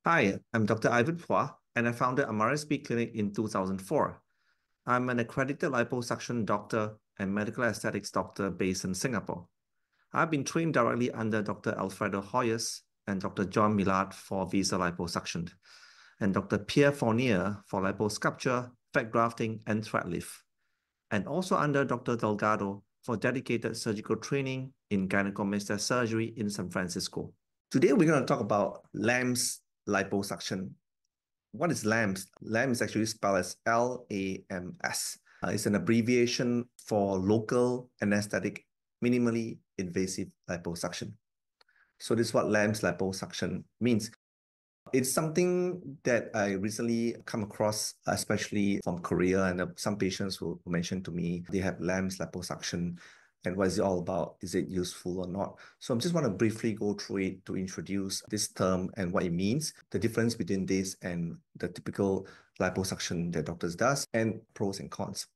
Hi, I'm Dr. Ivan Puah, and I founded Amaris B clinic in 2004. I'm an accredited liposuction doctor and medical aesthetics doctor based in Singapore. I've been trained directly under Dr. Alfredo Hoyes and Dr. John Millard for Visa liposuction, and Dr. Pierre Fournier for liposculpture, fat grafting, and thread lift, and also under Dr. Delgado for dedicated surgical training in gynecomastia surgery in San Francisco. Today, we're going to talk about LAMS liposuction. What is LAMS? LAMS is actually spelled as LAMS. It's an abbreviation for local anesthetic minimally invasive liposuction. So this is what LAMS liposuction means. It's something that I recently come across, especially from Korea, and some patients who mentioned to me they have LAMS liposuction, and what is it all about? Is it useful or not? So I just want to briefly go through it to introduce this term and what it means, the difference between this and the typical liposuction that doctors does, and pros and cons.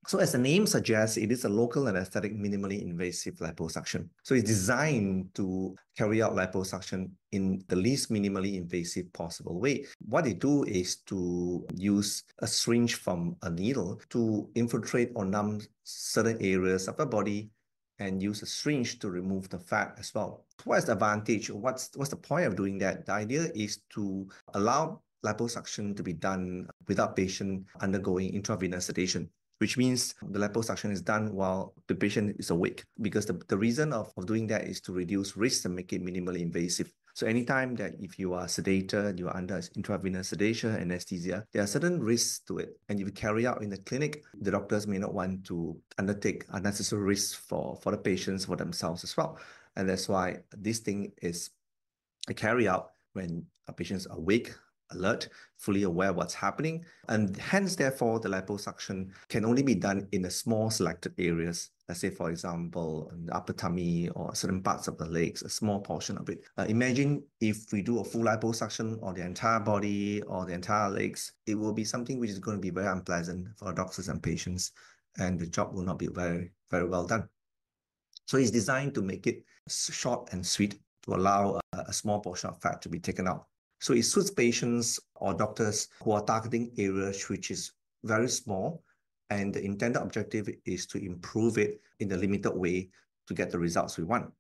So as the name suggests, it is a local anesthetic minimally invasive liposuction. So it's designed to carry out liposuction in the least minimally invasive possible way. What they do is to use a syringe from a needle to infiltrate or numb certain areas of the body and use a syringe to remove the fat as well. What is the advantage? What's the point of doing that? The idea is to allow liposuction to be done without patient undergoing intravenous sedation, which means the liposuction is done while the patient is awake, because the reason of doing that is to reduce risk and make it minimally invasive. So anytime that if you are sedated, you are under intravenous sedation, anesthesia, there are certain risks to it. And if you carry out in the clinic, the doctors may not want to undertake unnecessary risks for the patients, for themselves as well. And that's why this thing is carried out when a patient is awake, alert, fully aware of what's happening. And hence, therefore, the liposuction can only be done in a small selected areas. Let's say, for example, the upper tummy or certain parts of the legs, a small portion of it. Imagine if we do a full liposuction on the entire body or the entire legs, it will be something which is going to be very unpleasant for doctors and patients, and the job will not be very, very well done. So it's designed to make it short and sweet to allow a small portion of fat to be taken out. So it suits patients or doctors who are targeting areas which is very small, and the intended objective is to improve it in a limited way to get the results we want.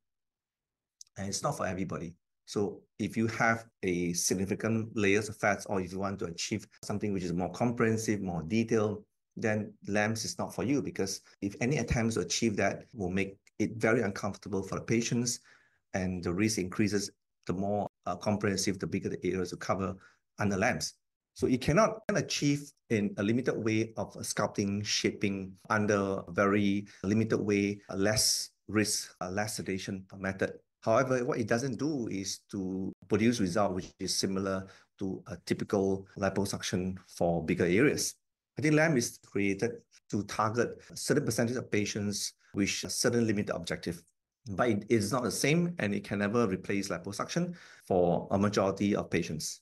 And it's not for everybody. So if you have a significant layers of fats, or if you want to achieve something which is more comprehensive, more detailed, then LAMS is not for you, because if any attempts to achieve that will make it very uncomfortable for the patients, and the risk increases the more comprehensive, the bigger the areas to cover under LAMS. So you cannot achieve in a limited way of sculpting, shaping under a very limited way, less risk, less sedation method. However, what it doesn't do is to produce result which is similar to a typical liposuction for bigger areas. I think LAMS is created to target a certain percentage of patients with a certain limited objective. But it is not the same, and it can never replace liposuction for a majority of patients.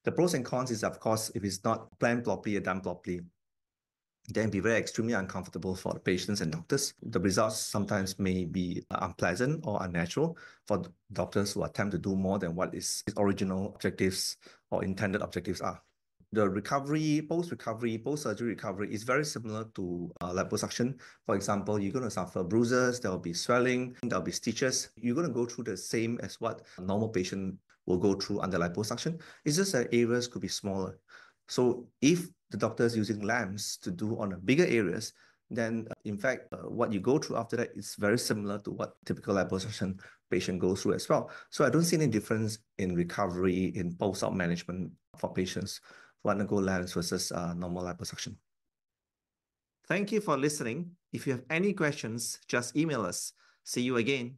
The pros and cons is, of course, if it's not planned properly or done properly, then it'd be very extremely uncomfortable for the patients and doctors. The results sometimes may be unpleasant or unnatural for doctors who attempt to do more than what its original objectives or intended objectives are. The recovery, post-surgery recovery is very similar to liposuction. For example, you're going to suffer bruises, there will be swelling, there will be stitches. You're going to go through the same as what a normal patient will go through under liposuction. It's just that areas could be smaller. So if the doctor is using LAMS to do on bigger areas, then in fact, what you go through after that is very similar to what typical liposuction patient goes through as well. So I don't see any difference in recovery, in post-op management for patients who undergo LAMS versus normal liposuction. Thank you for listening. If you have any questions, just email us. See you again.